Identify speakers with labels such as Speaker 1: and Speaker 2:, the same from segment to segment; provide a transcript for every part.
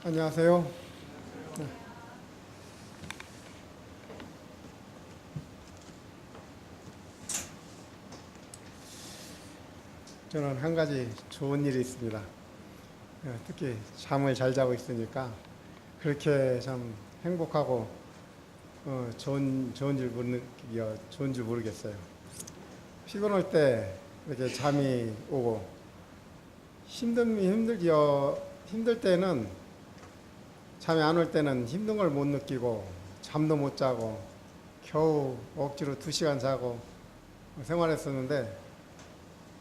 Speaker 1: 안녕하세요. 네. 저는 한 가지 좋은 일이 있습니다. 특히 잠을 잘 자고 있으니까 그렇게 참 행복하고 좋은 줄 모르겠어요. 피곤할 때 이렇게 잠이 오고 힘들 때는 잠이 안 올 때는 힘든 걸 못 느끼고 잠도 못 자고 겨우 억지로 2시간 자고 생활했었는데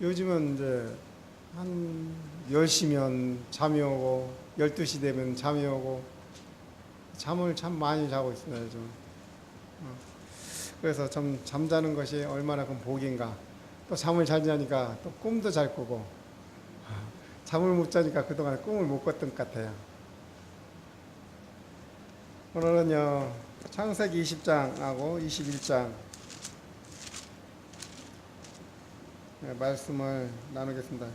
Speaker 1: 요즘은 이제 한 10시면 잠이 오고 12시 되면 잠이 오고 잠을 참 많이 자고 있습니다, 요즘. 그래서 좀 잠자는 것이 얼마나 큰 복인가. 또 잠을 잘 자니까 또 꿈도 잘 꾸고 잠을 못 자니까 그동안 꿈을 못 꿨던 것 같아요. 오늘은요, 창세기 20장하고 21장 말씀을 나누겠습니다.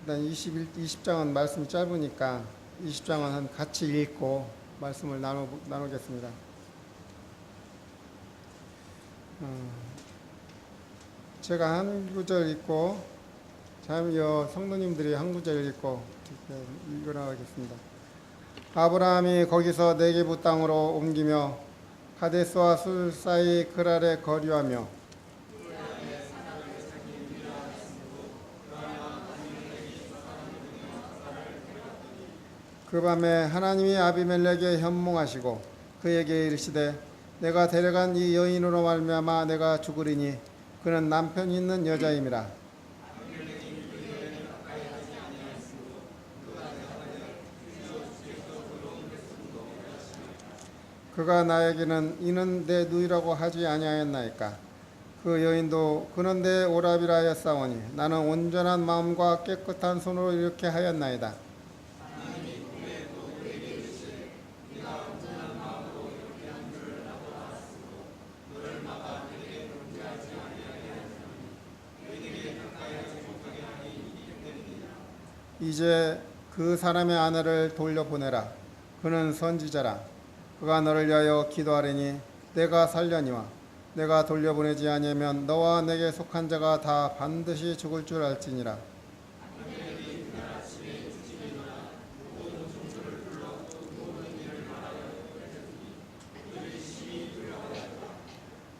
Speaker 1: 일단 20장은 말씀이 짧으니까 20장은 같이 읽고 말씀을 나누겠습니다. 제가 한 구절 읽고 성도님들이 한 구절 읽고 읽어나가겠습니다. 아브라함이 거기서 네게부 땅으로 옮기며 가데스와 술 사이 그랄에 거류하며 그 밤에 하나님이 아비멜렉에 현몽하시고 그에게 이르시되 내가 데려간 이 여인으로 말미암아 내가 죽으리니 그는 남편이 있는 여자임이라. 그가 나에게는 이는 내 누이라고 하지 아니하였나이까. 그 여인도 그는 내 오라비라 하였사오니 나는 온전한 마음과 깨끗한 손으로 이렇게 하였나이다. 이제 그 사람의 아내를 돌려보내라. 그는 선지자라. 그가 너를 위하여 기도하리니 내가 살려니와 내가 돌려보내지 아니하면 너와 내게 속한 자가 다 반드시 죽을 줄 알지니라.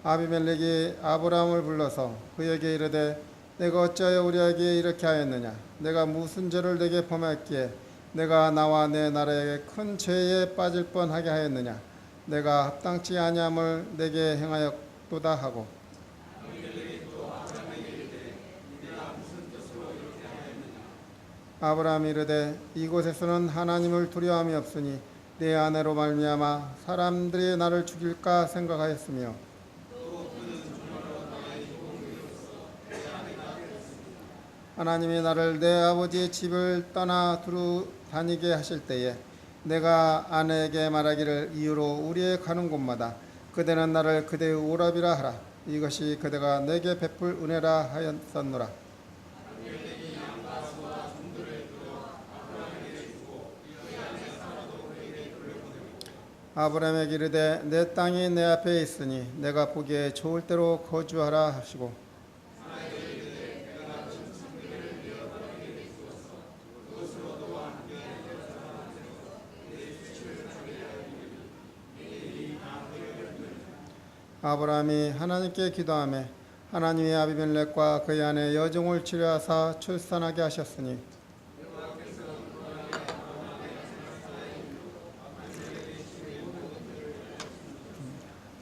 Speaker 1: 아비멜렉이 아브라함을 불러서 그에게 이르되 내가 어찌하여 우리에게 이렇게 하였느냐. 내가 무슨 죄를 내게 범했기에 내가 나와 내 나라에게 큰 죄에 빠질 뻔하게 하였느냐. 내가 합당치 아니함을 내게 행하였도다 하고 아브라함이 이르되 이곳에서는 하나님을 두려움이 없으니 내 아내로 말미암아 사람들이 나를 죽일까 생각하였으며 하나님이 나를 내 아버지의 집을 떠나 두루 다니게 하실 때에 내가 아내에게 말하기를 이후로 우리의 가는 곳마다 그대는 나를 그대의 오라비라 하라. 이것이 그대가 내게 베풀 은혜라 하였었노라. 아브라함에게 이르되 내 땅이 내 앞에 있으니 내가 보기에 좋을 대로 거주하라 하시고 아브라함이 하나님께 기도하며 하나님이 아비멜렉과 그의 아내 여종을 치료하사 출산하게 하셨으니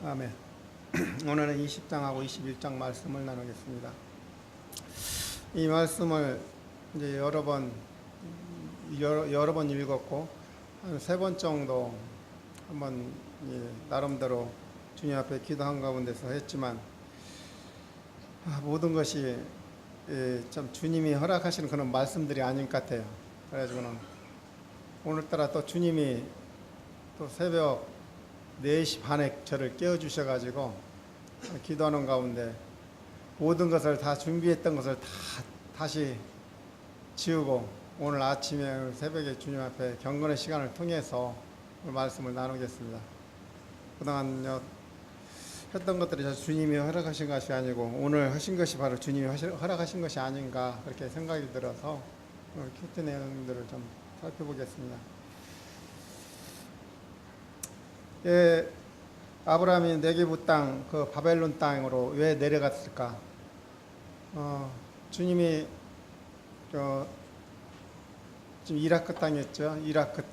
Speaker 1: 아멘. 오늘은 20장하고 21장 말씀을 나누겠습니다. 이 말씀을 이제 여러 번 읽었고 한 3번 정도 한번 나름대로 주님 앞에 기도한 가운데서 했지만 모든 것이 참 주님이 허락하시는 그런 말씀들이 아닌 것 같아요. 그래가지고는 오늘따라 또 주님이 또 새벽 4시 반에 저를 깨워주셔가지고 기도하는 가운데 모든 것을 다 준비했던 것을 다 다시 지우고 오늘 아침에 새벽에 주님 앞에 경건의 시간을 통해서 오늘 말씀을 나누겠습니다. 그동안 했던 것들이 주님이 허락하신 것이 아니고 오늘 하신 것이 바로 주님이 허락하신 것이 아닌가 그렇게 생각이 들어서 오늘 큐티 내용들을 좀 살펴보겠습니다. 예, 아브라함이 네게부 땅, 그 바벨론 땅으로 왜 내려갔을까? 주님이 지금 이라크 땅이었죠. 이라크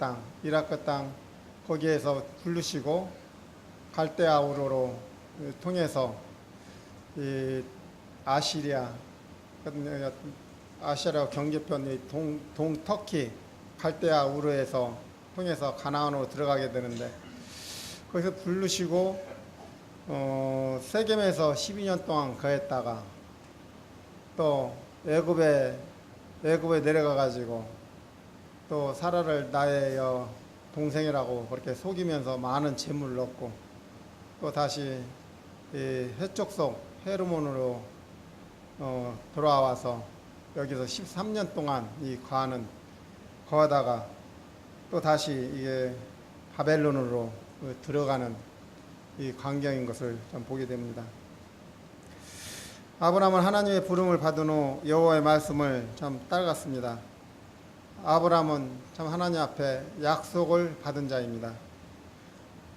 Speaker 1: 땅 거기에서 부르시고 갈대아 우르로 통해서 이 아시리아 경계편 동 터키 갈대아 우르에서 통해서 가나안으로 들어가게 되는데 거기서 부르시고 세겜에서 12년 동안 거했다가 또 애굽에 내려가 가지고 또 사라를 나의 동생이라고 그렇게 속이면서 많은 재물을 얻고 또 다시 해족속 헤르몬으로 돌아와서 여기서 13년 동안 거하다가 또 다시 이게 바벨론으로 들어가는 이 광경인 것을 좀 보게 됩니다. 아브라함은 하나님의 부름을 받은 후 여호와의 말씀을 참 따라갔습니다. 아브라함은 참 하나님 앞에 약속을 받은 자입니다.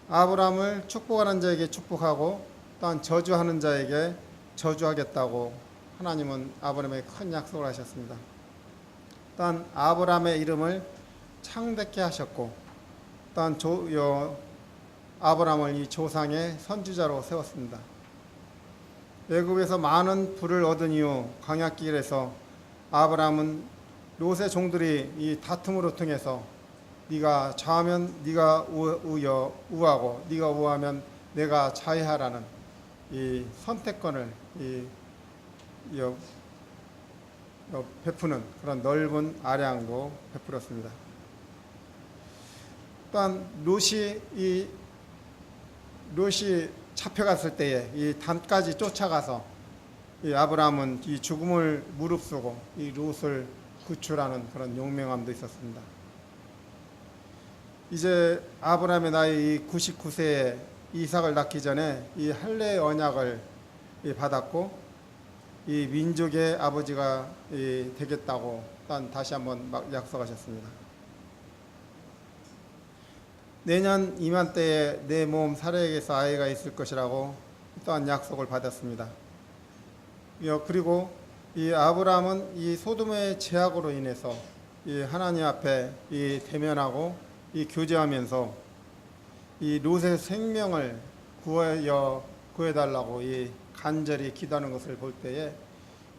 Speaker 1: 아브라함을 축복하는 자에게 축복하고 또한 저주하는 자에게 저주하겠다고 하나님은 아브라함에게 큰 약속을 하셨습니다. 또한 아브라함의 이름을 창대케 하셨고 또한 아브라함을 이 조상의 선지자로 세웠습니다. 애굽에서 많은 부를 얻은 이후 광야길에서 아브라함은 롯의 종들이 이 다툼으로 통해서 네가 좌하면 네가 우하고 네가 우하면 내가 좌하라는 이 선택권을 베푸는 그런 넓은 아량도 베풀었습니다. 또한 롯이 잡혀갔을 때에 이 단까지 쫓아가서 이 아브라함은 이 죽음을 무릅쓰고 이 롯을 구출하는 그런 용맹함도 있었습니다. 이제 아브라함의 나이 99세에 이삭을 낳기 전에 이 할례의 언약을 받았고 이 민족의 아버지가 되겠다고 또한 다시 한번 약속하셨습니다. 내년 이맘때에 내 몸 사라에게서 아이가 있을 것이라고 또한 약속을 받았습니다. 그리고 이 아브라함은 이 소돔의 죄악으로 인해서 이 하나님 앞에 대면하고 교제하면서 이 롯의 생명을 구해달라고 간절히 기도하는 것을 볼 때에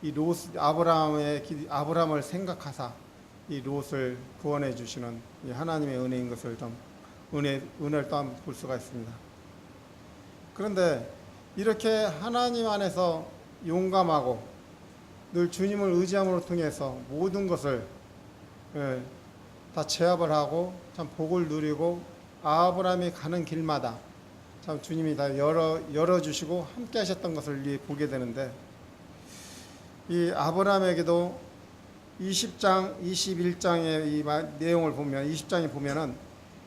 Speaker 1: 이 아브라함을 생각하사 이 롯을 구원해 주시는 이 하나님의 은혜인 것을 좀 은혜를 또한 볼 수가 있습니다. 그런데 이렇게 하나님 안에서 용감하고 늘 주님을 의지함으로 통해서 모든 것을 다 제압을 하고 참 복을 누리고 아브라함이 가는 길마다 참 주님이 다 열어주시고 함께 하셨던 것을 보게 되는데 이 아브라함에게도 20장, 21장의 이 내용을 보면 20장에 보면은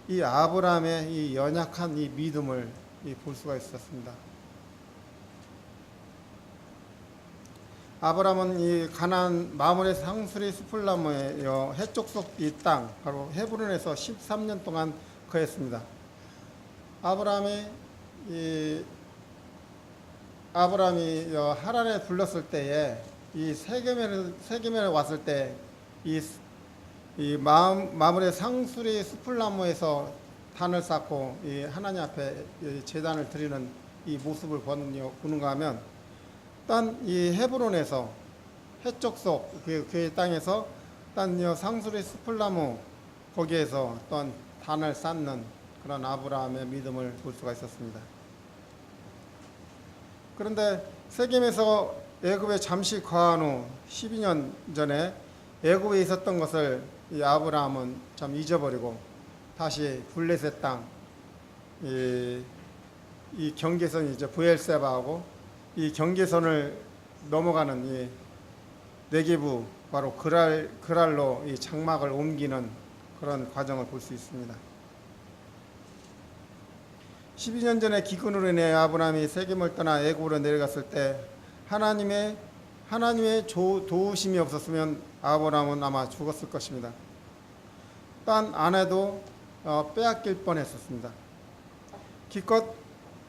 Speaker 1: 이 아브라함의 이 연약한 이 믿음을 볼 수가 있었습니다. 아브라함은 이 가나안 마므레 상수리 스풀나무의 해족속 이 땅 바로 헤브론에서 13년 동안 거했습니다. 아브라함이 하란에 불렀을 때에 이 세겜에 왔을 때 이 마므레 상수리 스풀나무에서 단을 쌓고 이 하나님 앞에 제단을 드리는 이 모습을 보는가 하면 딴 이 헤브론에서 해족속 그 땅에서 딴 상수리 스풀나무 거기에서 또 단을 쌓는 그런 아브라함의 믿음을 볼 수가 있었습니다. 그런데 세겜에서 애굽에 잠시 거한 후 12년 전에 애굽에 있었던 것을 이 아브라함은 참 잊어버리고 다시 블레셋 땅 이 경계선이 이제 브엘세바하고 이 경계선을 넘어가는 이 네게부 바로 그랄로 이 장막을 옮기는 그런 과정을 볼 수 있습니다. 12년 전에 기근으로 인해 아브라함이 세겜을 떠나 애굽으로 내려갔을 때 하나님의 도우심이 없었으면 아브라함은 아마 죽었을 것입니다. 딴 아내도 빼앗길 뻔했었습니다. 기껏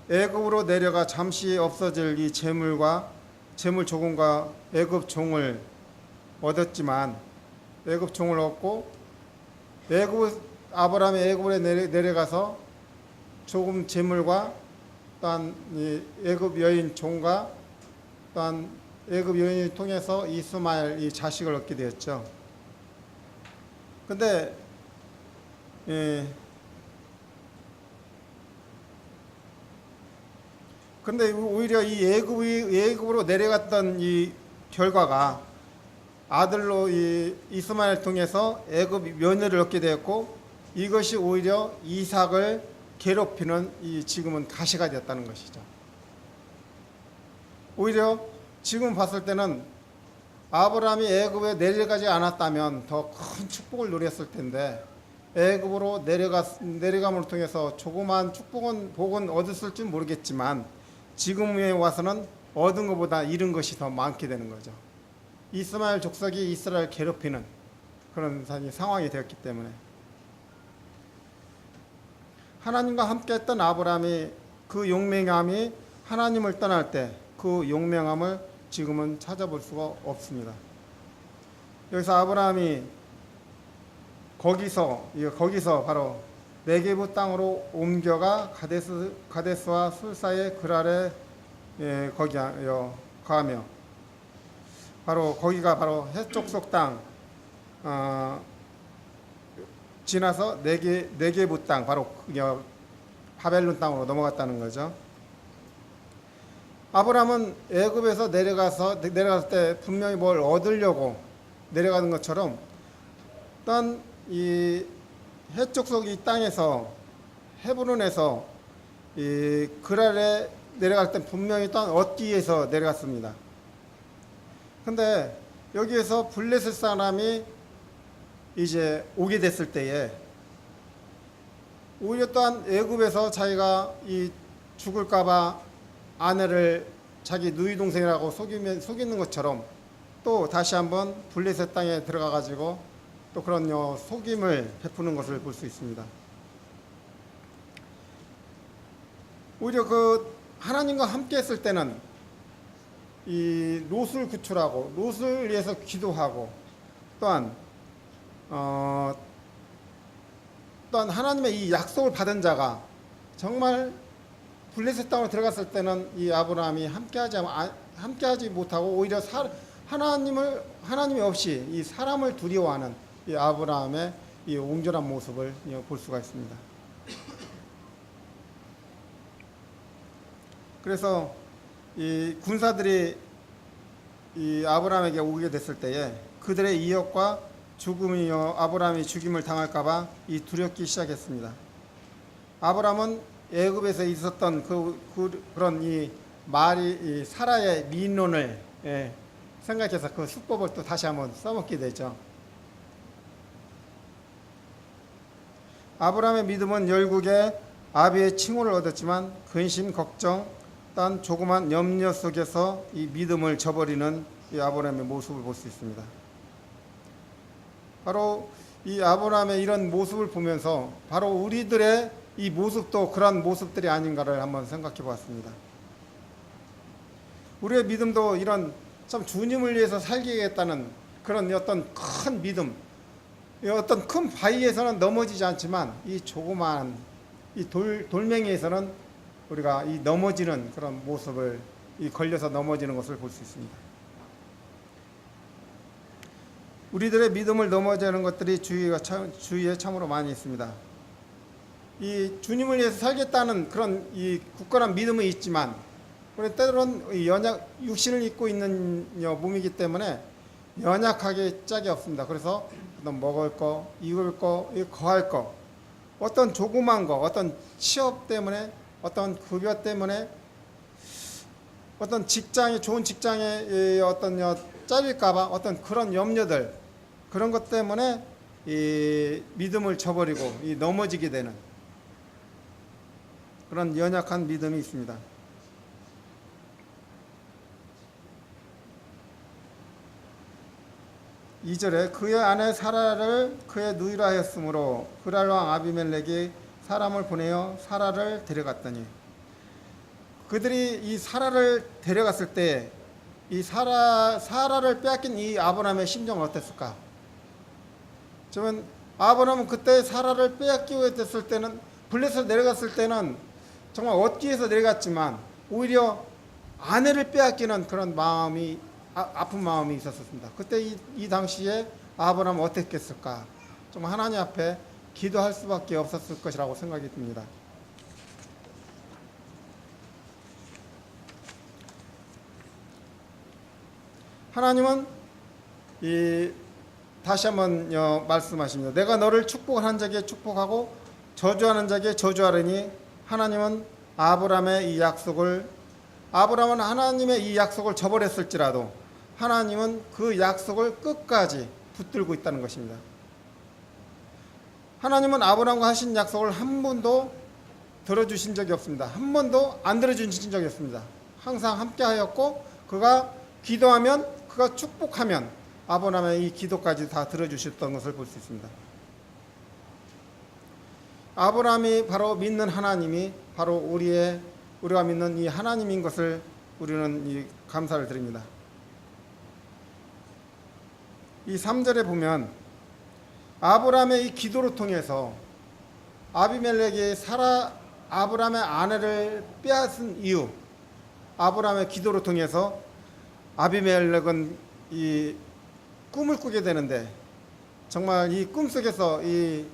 Speaker 1: 애굽으로 내려가 잠시 없어질 이 재물 조금과 애굽 종을 얻었지만 애굽 종을 얻고 아브라함이 애굽에 내려가서 조금 재물과 또한 애굽 여인 종과 또한 애굽 여인을 통해서 이스마엘 이 자식을 얻게 되었죠. 근데 오히려 이 애굽으로 내려갔던 이 결과가 아들로 이 이스마엘 통해서 애굽 며느리를 얻게 되었고 이것이 오히려 이삭을 괴롭히는 이 지금은 가시가 되었다는 것이죠. 오히려 지금 봤을 때는 아브라함이 애굽에 내려가지 않았다면 더 큰 축복을 누렸을 텐데 애굽으로 내려감을 통해서 조그마한 복은 얻었을지 모르겠지만 지금에 와서는 얻은 것보다 잃은 것이 더 많게 되는 거죠. 이스마엘 족속이 이스라엘 괴롭히는 그런 상황이 되었기 때문에 하나님과 함께했던 아브라함이 그 용맹함이 하나님을 떠날 때 그 용맹함을 지금은 찾아볼 수가 없습니다. 여기서 아브라함이 거기서 바로 네게부 땅으로 옮겨가 가데스와 술 사이의 그랄에 거하며 바로 거기가 바로 해족속 땅 지나서 네게부 땅 바로 바벨론 땅으로 넘어갔다는 거죠. 아브라함은 애굽에서 내려갔을 때 분명히 뭘 얻으려고 내려가는 것처럼 또한 이 해족속 이 땅에서 헤브론에서 이 그랄에 내려갈 때 분명히 또한 얻기 위해서 내려갔습니다. 근데 여기에서 블레셋 사람이 이제 오게 됐을 때에 오히려 또한 애굽에서 자기가 이 죽을까봐 아내를 자기 누이 동생이라고 속이는 것처럼 또 다시 한번 블레셋 땅에 들어가 가지고 또 그런 속임을 베푸는 것을 볼 수 있습니다. 오히려 그 하나님과 함께 했을 때는 이 롯을 구출하고 롯을 위해서 기도하고 또한 하나님의 이 약속을 받은 자가 정말 블레셋 땅으로 들어갔을 때는 이 아브라함이 함께하지 못하고 오히려 하나님이 없이 이 사람을 두려워하는 이 아브라함의 이 옹졸한 모습을 볼 수가 있습니다. 그래서 이 군사들이 이 아브라함에게 오게 됐을 때에 그들의 이역과 아브라함이 죽임을 당할까봐 이 두렵기 시작했습니다. 아브라함은 애굽에서 있었던 그런 이 사라의 민론을 생각해서 그 수법을 또 다시 한번 써먹게 되죠. 아브라함의 믿음은 열국에 아비의 칭호를 얻었지만 근심, 걱정, 딴 조그만 염려 속에서 이 믿음을 저버리는 이 아브라함의 모습을 볼 수 있습니다. 바로 이 아브라함의 이런 모습을 보면서 바로 우리들의 이 모습도 그런 모습들이 아닌가를 한번 생각해 보았습니다. 우리의 믿음도 이런 참 주님을 위해서 살기겠다는 그런 어떤 큰 믿음, 어떤 큰 바위에서는 넘어지지 않지만 이 조그마한 이 돌멩이에서는 우리가 이 넘어지는 그런 모습을 걸려서 넘어지는 것을 볼 수 있습니다. 우리들의 믿음을 넘어지는 것들이 주위에 참으로 많이 있습니다. 이 주님을 위해서 살겠다는 그런 이 굳건한 믿음은 있지만 우리 때로는 육신을 입고 있는 몸이기 때문에 연약하게 짝이 없습니다. 그래서 어떤 먹을 거, 입을 거, 거할 거, 어떤 조그만 거, 어떤 취업 때문에, 어떤 급여 때문에 어떤 직장이 좋은 직장에 어떤 잘릴까봐 어떤 그런 염려들 그런 것 때문에 이 믿음을 저버리고 이 넘어지게 되는 그런 연약한 믿음이 있습니다. 2절에 그의 아내 사라를 그의 누이라 하였으므로 그랄 왕 아비멜렉이 사람을 보내어 사라를 데려갔더니 그들이 이 사라를 데려갔을 때 이 사라를 빼앗긴 이 아브라함의 심정은 어땠을까? 저는 아브라함은 그때 사라를 빼앗기고 됐을 때는 블레셋 내려갔을 때는 정말 얻기 위해서 내려갔지만 오히려 아내를 빼앗기는 그런 마음이 아픈 마음이 있었습니다. 그때 이 당시에 아브라함은 어땠겠을까? 정말 하나님 앞에 기도할 수밖에 없었을 것이라고 생각이 듭니다. 하나님은 다시 한번 말씀하십니다. 내가 너를 축복한 자에게 축복하고 저주하는 자에게 저주하리니 하나님은 아브라함의 이 약속을 아브라함은 하나님의 이 약속을 저버렸을지라도 하나님은 그 약속을 끝까지 붙들고 있다는 것입니다. 하나님은 아브라함과 하신 약속을 한 번도 들어주신 적이 없습니다. 한 번도 안 들어주신 적이 없습니다. 항상 함께 하였고 그가 기도하면 그가 축복하면 아브라함의 이 기도까지 다 들어주셨던 것을 볼 수 있습니다. 아브라함이 바로 믿는 하나님이 바로 우리가 믿는 이 하나님인 것을 우리는 이 감사를 드립니다. 이 3절에 보면 아브라함의 이 기도를 통해서 아비멜렉이 아브라함의 아내를 빼앗은 이유 아브라함의 기도를 통해서 아비멜렉은 이 꿈을 꾸게 되는데 정말 이 꿈속에서 이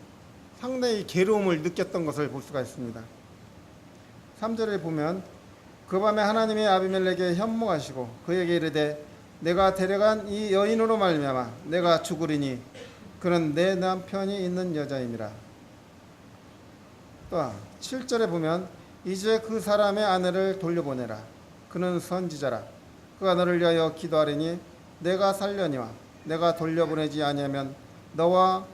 Speaker 1: 상당히 괴로움을 느꼈던 것을 볼 수가 있습니다. 3절에 보면 그 밤에 하나님이 아비멜렉에게 현몽하시고 그에게 이르되 내가 데려간 이 여인으로 말미암아 내가 죽으리니 그는 내 남편이 있는 여자임이라. 또 7절에 보면 이제 그 사람의 아내를 돌려보내라. 그는 선지자라. 그가 너를 위하여 기도하리니 내가 살려니와 내가 돌려보내지 아니하면 너와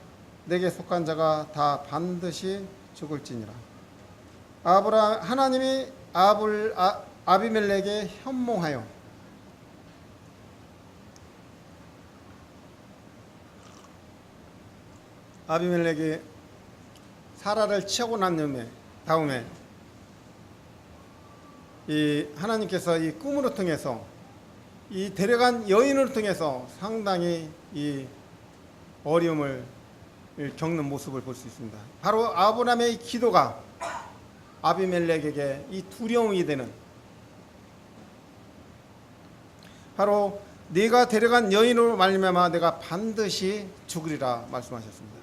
Speaker 1: 내게 속한 자가 다 반드시 죽을지니라. 하나님이 아비멜렉에게 현몽하여 아비멜렉이 사라를 치고 난 다음에 이 하나님께서 이 꿈으로 통해서 이 데려간 여인을 통해서 상당히 이 어려움을 겪는 모습을 볼 수 있습니다. 바로 아브라함의 기도가 아비멜렉에게 이 두려움이 되는 바로 네가 데려간 여인으로 말미암아 내가 반드시 죽으리라 말씀하셨습니다.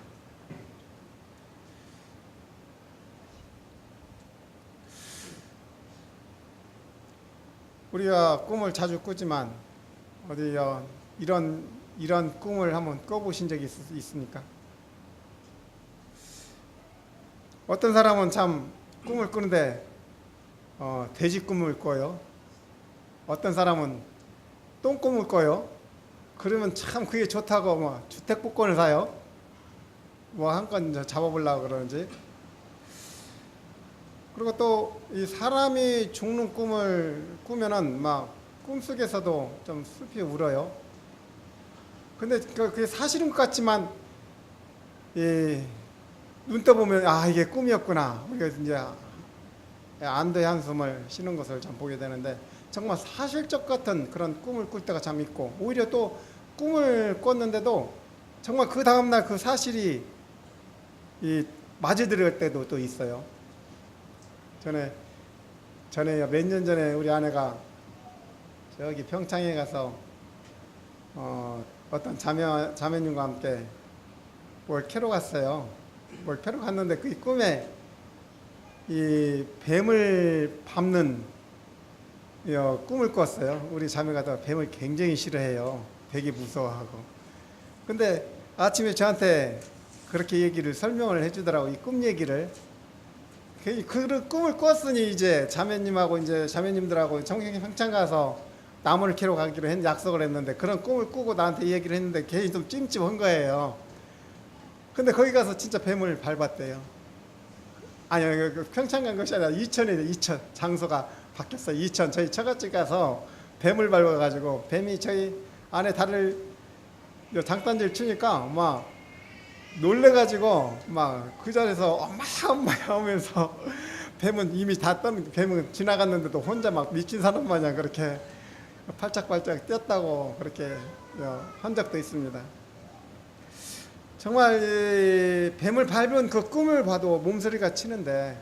Speaker 1: 우리가 꿈을 자주 꾸지만 어디 이런 꿈을 한번 꿔보신 적이 있습니까? 어떤 사람은 참 꿈을 꾸는데 돼지 꿈을 꿔요. 어떤 사람은 똥 꿈을 꿔요. 그러면 참 그게 좋다고 뭐 주택복권을 사요. 뭐 한 건 잡아보려고 그러는지. 그리고 또 이 사람이 죽는 꿈을 꾸면은 막 꿈속에서도 좀 슬피 울어요. 근데 그게 사실인 것 같지만 눈 떠보면 이게 꿈이었구나. 우리가 이제 안도의 한숨을 쉬는 것을 좀 보게 되는데 정말 사실적 같은 그런 꿈을 꿀 때가 참 있고 오히려 또 꿈을 꿨는데도 정말 그 다음날 그 사실이 맞아들을 때도 또 있어요. 전에 몇 년 전에 우리 아내가 저기 평창에 가서 어떤 자매님과 함께 뭘 캐러 갔어요. 뭘 캐러 갔는데 그 꿈에 이 뱀을 밟는 꿈을 꿨어요. 우리 자매가 또 뱀을 굉장히 싫어해요. 되게 무서워하고. 근데 아침에 저한테 그렇게 설명을 해주더라고. 이 꿈 얘기를. 그 꿈을 꿨으니 이제 자매님하고 이제 자매님들하고 청계 평창 가서 나무를 캐러 가기로 약속을 했는데 그런 꿈을 꾸고 나한테 얘기를 했는데 괜히 좀 찜찜한 거예요. 근데 거기 가서 진짜 뱀을 밟았대요. 아니요, 평창 간 것이 아니라 이천이에요. 이천. 장소가 바뀌었어요. 이천. 저희 처갓집 가서 뱀을 밟아가지고 뱀이 저희 안에 다리를 장단지를 치니까 막 놀래가지고 막 그 자리에서 엄마 하면서 뱀은 이미 뱀은 지나갔는데도 혼자 막 미친 사람 마냥 그렇게 팔짝팔짝 뛰었다고 그렇게 한 적도 있습니다. 정말 이 뱀을 밟은 그 꿈을 봐도 몸서리가 치는데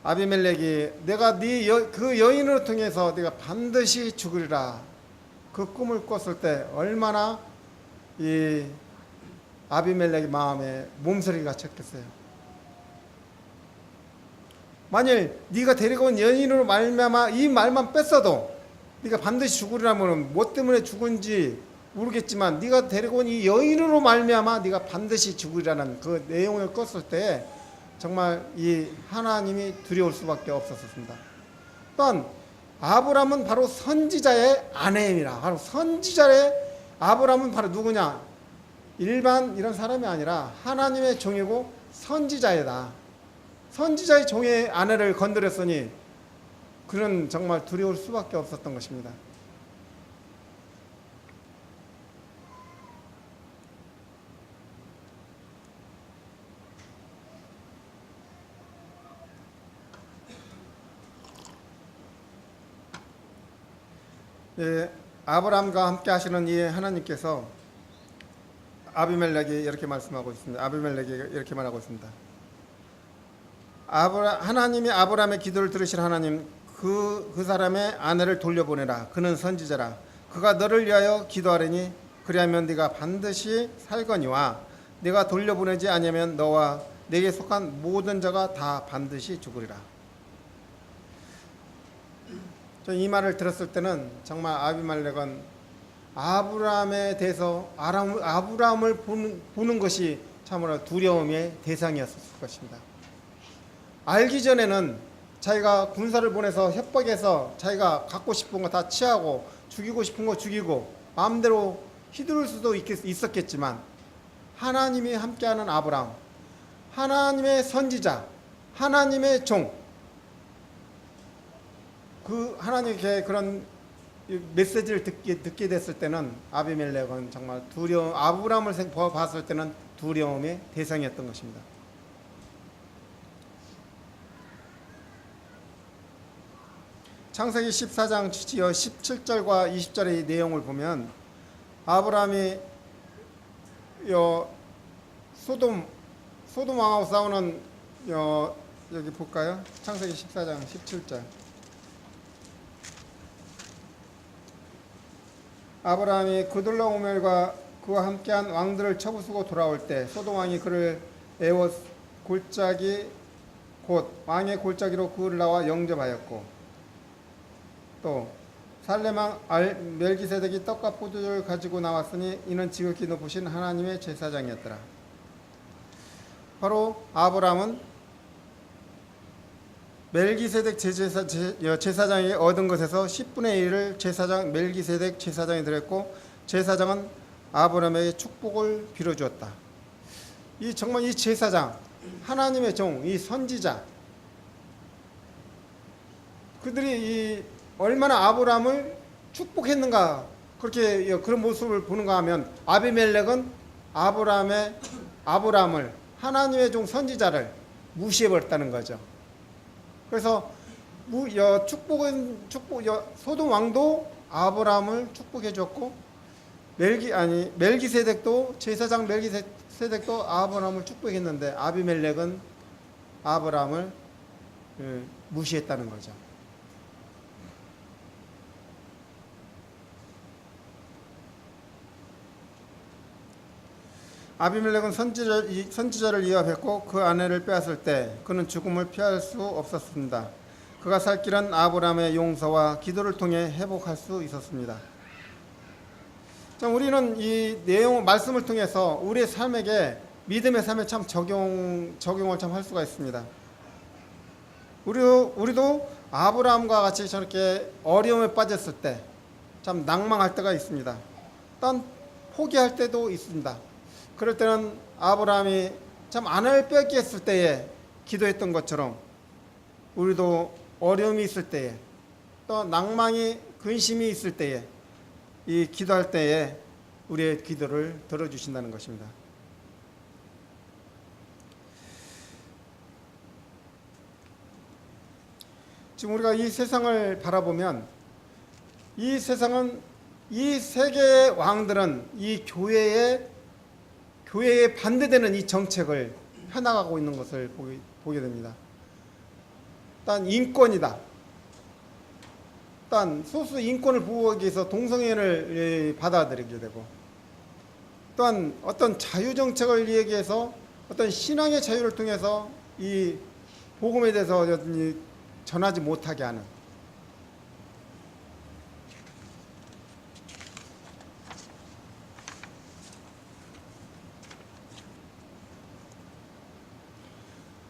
Speaker 1: 아비멜렉이 내가 그 여인을 통해서 네가 반드시 죽으리라 그 꿈을 꿨을 때 얼마나 이 아비멜렉의 마음에 몸서리가 쳤겠어요. 만일 네가 데리고 온 여인으로 말미암아 이 말만 뺐어도 네가 반드시 죽으리라면 뭐 때문에 죽은지 모르겠지만 네가 데리고 온 이 여인으로 말미암아 네가 반드시 죽으리라는 그 내용을 껐을 때 정말 이 하나님이 두려울 수밖에 없었습니다. 또한 아브람은 바로 선지자의 아내입니다. 바로 선지자의 아브람은 바로 누구냐? 일반 이런 사람이 아니라 하나님의 종이고 선지자이다. 선지자의 종의 아내를 건드렸으니 그는 정말 두려울 수밖에 없었던 것입니다. 예, 아브람과 함께 하시는 이 하나님께서 아비멜렉이 이렇게 말씀하고 있습니다. 아비멜렉이 이렇게 말하고 있습니다. 하나님이 아브람의 기도를 들으실 하나님, 그 사람의 아내를 돌려보내라. 그는 선지자라. 그가 너를 위하여 기도하려니 그리하면 네가 반드시 살거니와 네가 돌려보내지 아니하면 너와 네게 속한 모든 자가 다 반드시 죽으리라. 이 말을 들었을 때는 정말 아비멜렉은 아브라함에 대해서 아브라함을 보는 것이 참으로 두려움의 대상이었을 것입니다. 알기 전에는 자기가 군사를 보내서 협박해서 자기가 갖고 싶은 거 다 취하고 죽이고 싶은 거 죽이고 마음대로 휘두를 수도 있었겠지만 하나님이 함께하는 아브라함, 하나님의 선지자, 하나님의 종, 그 하나님께 그런 메시지를 듣게 됐을 때는 아비멜렉은 정말 아브라함을 봤을 때는 두려움의 대상이었던 것입니다. 창세기 14장 17절과 20절의 내용을 보면 아브라함이 소돔 왕하고 싸우는 여기 볼까요? 창세기 14장 17절. 아브라함이 그돌라오멜과 그와 함께한 왕들을 쳐부수고 돌아올 때 소돔 왕이 그를 에워 골짜기 곧 왕의 골짜기로 그를 나와 영접하였고 또 살레망 멜기세덱이 떡과 포도주를 가지고 나왔으니 이는 지극히 높으신 하나님의 제사장이었더라. 바로 아브라함은 멜기세덱 제사장이 얻은 것에서 10분의 1을 제사장 멜기세덱 제사장이 드렸고 제사장은 아브라함에게 축복을 빌어주었다. 정말 이 제사장, 하나님의 종, 이 선지자, 그들이 얼마나 아브라함을 축복했는가 그렇게 그런 모습을 보는가 하면 아비멜렉은 아브라함을 하나님의 종 선지자를 무시해버렸다는 거죠. 그래서 소돔 왕도 아브라함을 축복해줬고 멜기세덱도 제사장 멜기세덱도 아브라함을 축복했는데 아비멜렉은 아브라함을 무시했다는 거죠. 아비멜렉은 선지자를 위협했고 그 아내를 빼앗을 때 그는 죽음을 피할 수 없었습니다. 그가 살 길은 아브라함의 용서와 기도를 통해 회복할 수 있었습니다. 자, 우리는 이 내용 말씀을 통해서 우리의 삶에게 믿음의 삶에 참 적용을 참 할 수가 있습니다. 우리도 아브라함과 같이 저렇게 어려움에 빠졌을 때 참 낭망할 때가 있습니다. 또 포기할 때도 있습니다. 그럴 때는 아브라함이 참 안을 뺏겼을 때에 기도했던 것처럼 우리도 어려움이 있을 때에 또 낭망이 근심이 있을 때에 이 기도할 때에 우리의 기도를 들어주신다는 것입니다. 지금 우리가 이 세상을 바라보면 이 세상은 이 세계의 왕들은 이 교회에 반대되는 이 정책을 펴나가고 있는 것을 보게 됩니다. 일단 인권이다. 일단 소수 인권을 보호하기 위해서 동성애를 받아들이게 되고 또한 어떤 자유 정책을 얘기해서 어떤 신앙의 자유를 통해서 이 복음에 대해서 전하지 못하게 하는